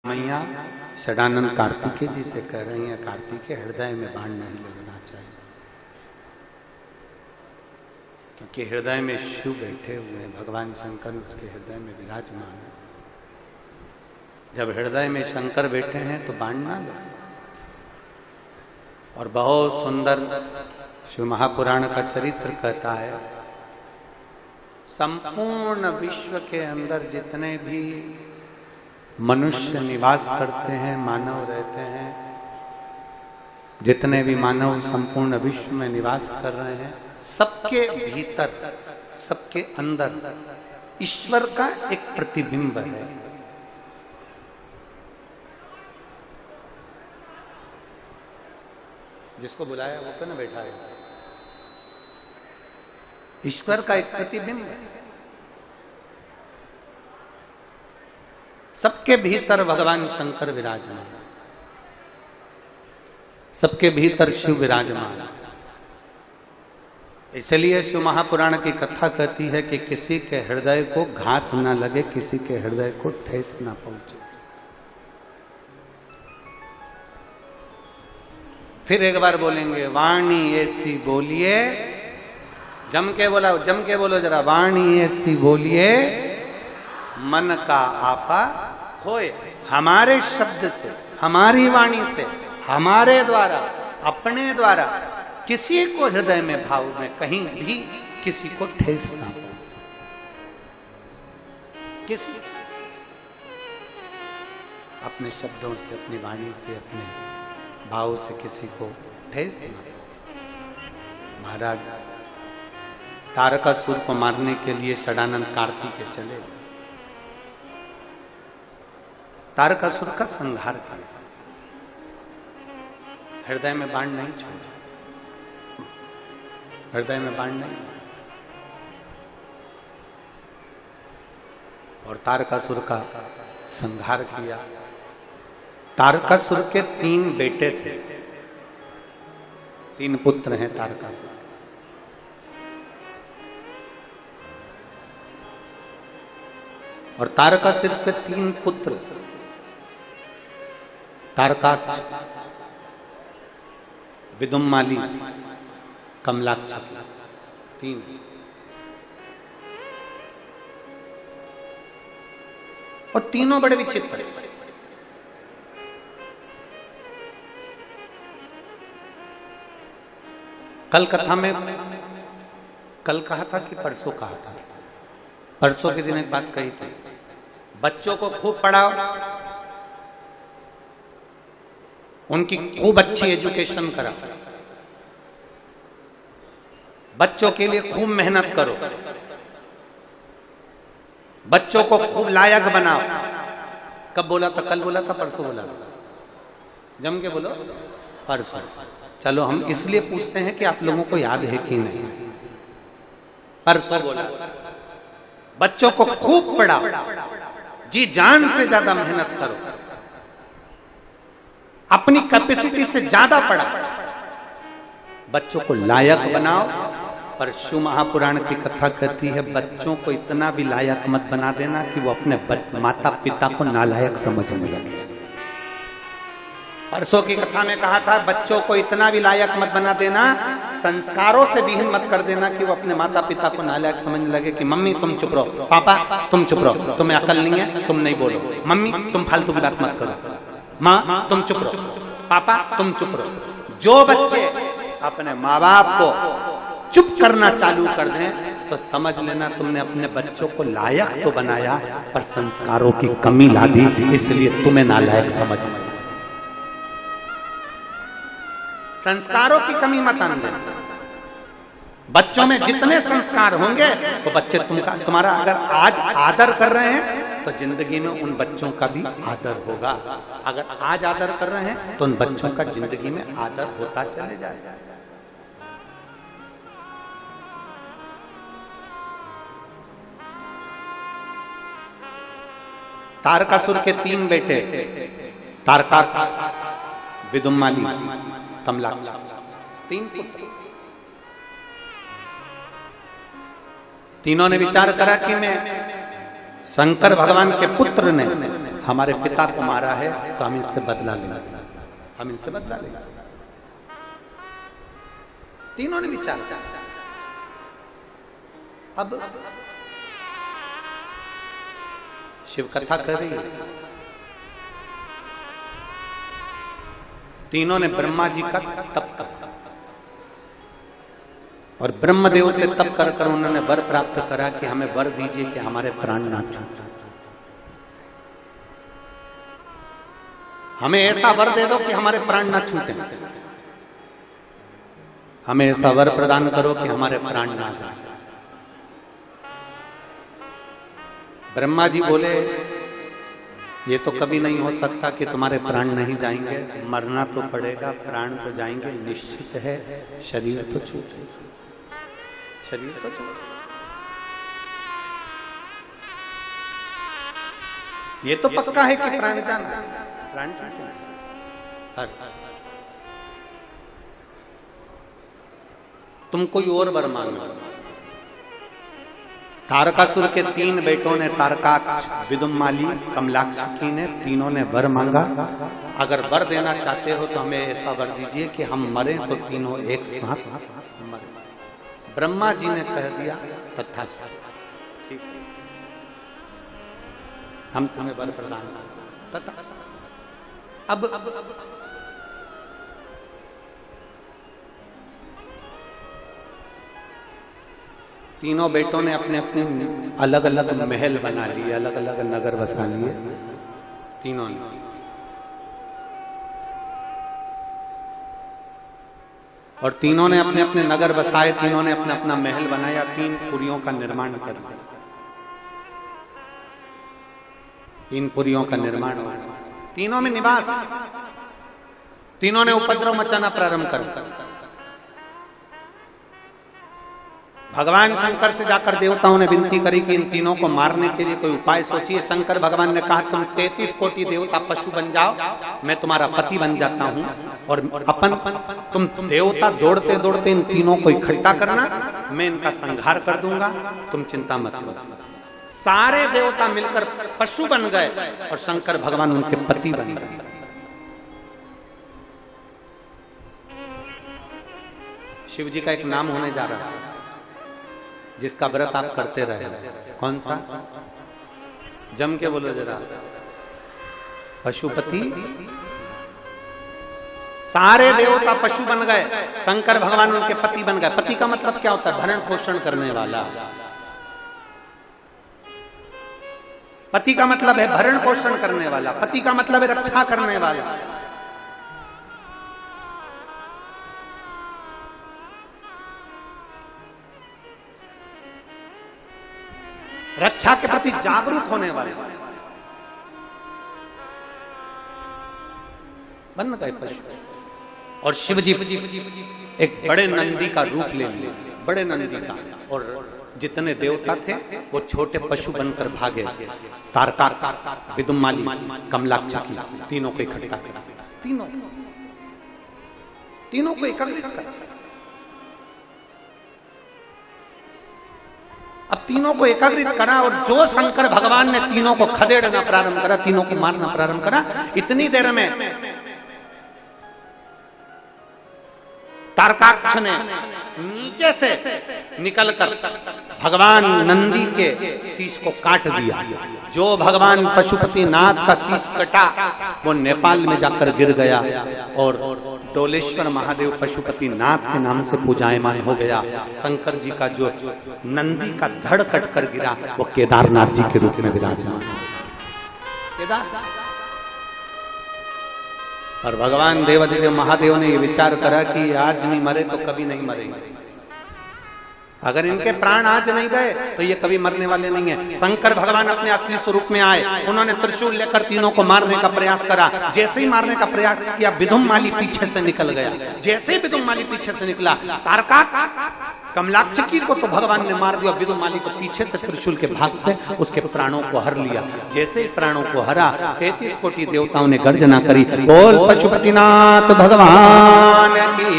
मैया षडानंद कार्तिकेय जी से कह रही हैं, कार्तिकेय हृदय में बाण नहीं लगना चाहिए, क्योंकि हृदय में शिव बैठे हुए हैं, भगवान शंकर उसके हृदय में विराजमान है। जब हृदय में शंकर बैठे हैं तो बाण ना लगे। और बहुत सुंदर शिव महापुराण का चरित्र कहता है, संपूर्ण विश्व के अंदर जितने भी मनुष्य निवास करते हैं, मानव रहते हैं, जितने भी मानव संपूर्ण विश्व में निवास कर रहे हैं, सबके भीतर, सबके अंदर ईश्वर का एक प्रतिबिंब है। जिसको बुलाया वो क्यों ना बैठा है? ईश्वर का एक प्रतिबिंब है। सबके भीतर भगवान शंकर विराजमान, सबके भीतर शिव विराजमान। इसलिए शिव महापुराण की कथा कहती है कि किसी के हृदय को घात ना लगे, किसी के हृदय को ठेस ना पहुंचे। फिर एक बार बोलेंगे, वाणी ऐसी बोलिए, जम के बोलो जरा, वाणी ऐसी बोलिए मन का आपा होए। हमारे शब्द से, हमारी वाणी से, हमारे द्वारा, अपने द्वारा किसी को हृदय में, भाव में कहीं भी किसी को ठेस ना हो। किसी अपने शब्दों से, अपनी वाणी से, अपने भाव से किसी को ठेस ना हो। महाराज तारकासुर को मारने के लिए षडानंद कार्तिकेय चले, तारकासुर का संहार किया, हृदय में बाण नहीं छोड़ा, हृदय में बाण नहीं। और तारकासुर का संहार किया। तारकासुर के 3 बेटे थे, 3 पुत्र हैं तारकासुर। और तारकासुर के 3 पुत्र, तारकाक्ष, विदुम्माली, कमलाक्ष, 3। और तीनों बड़े विचित्र। कल कथा में, कल कहा था कि परसों कहा था, परसों के दिन एक बात कही थी, बच्चों को खूब पढ़ाओ, उनकी खूब अच्छी एजुकेशन कराओ, बच्चों के लिए खूब मेहनत करो, बच्चों को खूब लायक बनाओ। कब बोला था? कल बोला था, परसों बोला था? जम के बोलो, परसों। चलो हम इसलिए पूछते हैं कि आप लोगों को याद है कि नहीं। परसों बोला, बच्चों को खूब पढ़ाओ, जी जान से ज्यादा मेहनत करो, अपनी कैपेसिटी से ज्यादा पढ़ाओ, बच्चों को लायक बनाओ। पर शिव महापुराण की कथा कहती है, बच्चों को इतना भी लायक मत बना देना कि वो अपने माता पिता को नालायक समझने लगे। परसों की कथा में कहा था, बच्चों को इतना भी लायक मत बना देना, संस्कारों से विहीन मत कर देना कि वो अपने माता पिता को नालायक समझने लगे कि मम्मी तुम चुप रहो, पापा तुम चुप रहो, तुम्हें अकल नहीं है, तुम नहीं बोलो, मम्मी तुम फालतू की बात मत करो, माँ तुम चुप रहो, पापा तुम चुप रहो। जो बच्चे अपने माँ बाप को चुप करना चालू कर दें तो समझ लेना तुमने अपने बच्चों को लायक तो बनाया, पर संस्कारों की कमी ला दी, इसलिए तुम्हें नालायक समझ। संस्कारों की कमी मत आने देना। बच्चों में जितने संस्कार होंगे तो बच्चे तुम्हारा अगर आज आदर कर रहे हैं तो जिंदगी में उन बच्चों का भी आदर होगा। अगर आज आदर कर रहे हैं तो उन बच्चों का जिंदगी में आदर होता चले जाएगा। तारकासुर के 3 बेटे, तारकाक्ष, विदुम्माली, कमलाक्ष, 3 पुत्र। तीनों ने विचार करा कि मैं शंकर भगवान के पुत्र ने हमारे पिता को मारा है तो हम इससे बदला लेंगे, हम इनसे बदला लेंगे। तीनों ने विचार किया। अब शिव कथा कर रही है, तीनों ने ब्रह्मा जी का तप कर और ब्रह्मदेव से तप कर कर उन्होंने वर प्राप्त करा कि हमें वर दीजिए कि हमारे प्राण ना छूटे, हमें ऐसा वर दे दो कि हमारे प्राण ना छूटे, हमें ऐसा वर प्रदान करो कि हमारे प्राण ना जाए। ब्रह्मा जी बोले ये तो कभी नहीं हो सकता कि तुम्हारे प्राण नहीं जाएंगे, मरना तो पड़ेगा, प्राण तो जाएंगे निश्चित है, शरीर तो छूटे, शरीर तो छूटे। ये तो पक्का है कि प्राण जाना, प्राण छूटे। तुम कोई और वर मांगो। तारकासुर के 3 बेटों ने, तारकाक्ष, विदुम्माली, कमलाक्षी ने, तीनों ने वर मांगा। अगर वर देना चाहते हो तो हमें ऐसा वर दीजिए कि हम मरे तो तीनों एक साथ मरे। ब्रह्मा जी ने कह दिया तथास्तु, ठीक है, हम तुम्हें वर प्रदान करते। अब तीनों बेटों ने अपने अपने अलग अलग महल बना लिए, अलग अलग नगर बसा लिए तीनों ने। और तीनों ने अपने अपने नगर बसाए, तीनों ने अपना अपना महल बनाया, 3 पुरियों का निर्माण कर दिया, 3 पुरियों का निर्माण। तीनों में निवास, तीनों ने उपद्रव मचाना प्रारंभ कर दिया। भगवान शंकर से जाकर देवताओं ने विनती करी कि इन तीनों को मारने के लिए कोई उपाय सोचिए। शंकर भगवान ने कहा तुम 33 कोटि देवता पशु बन जाओ, मैं तुम्हारा पति बन जाता हूं, और तुम देवता दौड़ते दौड़ते इन तीनों को इकट्ठा करना, मैं इनका संहार कर दूंगा, तुम चिंता मत करो। सारे देवता मिलकर पशु बन गए और शंकर भगवान उनके पति बन गए। शिव जी का एक नाम होने जा रहा है जिसका व्रत आप करते रहे। कौन सा? जम के बोलो जरा। पशुपति। सारे देवता पशु बन गए, शंकर भगवान उनके पति बन गए। पति का मतलब क्या होता है? भरण पोषण करने वाला। पति का मतलब है भरण पोषण करने वाला, पति का मतलब है रक्षा करने वाला। रक्षा के प्रति जागरूक होने वाले बन गए पशु। और शिव जी एक बड़े नंदी का रूप ले लिए, बड़े नंदी का, और जितने देवता थे वो छोटे पशु बनकर भागे। तारकाक्ष, विदुम्माली, कमलाक्षी, तीनों को इकट्ठा करा, तीनों को एकत्रित करा। अब तीनों को एकत्रित करा और जो शंकर भगवान ने तीनों को खदेड़ना प्रारंभ करा, तीनों को मारना प्रारंभ करा, इतनी देर में तारकाक्ष ने नीचे से निकलकर भगवान नंदी के शीश को काट दिया। जो भगवान पशुपति नाथ का शीश कटा वो नेपाल में जाकर गिर गया और डोलेश्वर महादेव पशुपति नाथ के नाम से पूजायमान हो गया। शंकर जी का जो नंदी का धड़ कट कर गिरा वो केदारनाथ जी के रूप में विराजमान। और भगवान देवादिदेव महादेव ने ये विचार करा कि आज नहीं मरे तो कभी नहीं मरेंगे। अगर इनके प्राण आज नहीं गए तो ये कभी मरने वाले नहीं है। शंकर भगवान अपने असली स्वरूप में आए, उन्होंने त्रिशूल लेकर तीनों को मारने का प्रयास करा। जैसे ही मारने का प्रयास किया विदुम्माली पीछे से निकल गया। जैसे ही विदुम्माली पीछे से निकला, तारकाक्ष कमलाक्षी को तो भगवान ने मार दिया, विदुम्माली को पीछे से त्रिशूल के भाग से उसके प्राणों को हर लिया। जैसे ही प्राणों को हरा 33 कोटि देवताओं ने गर्जना करी, बोल पशुपतिनाथ भगवान की।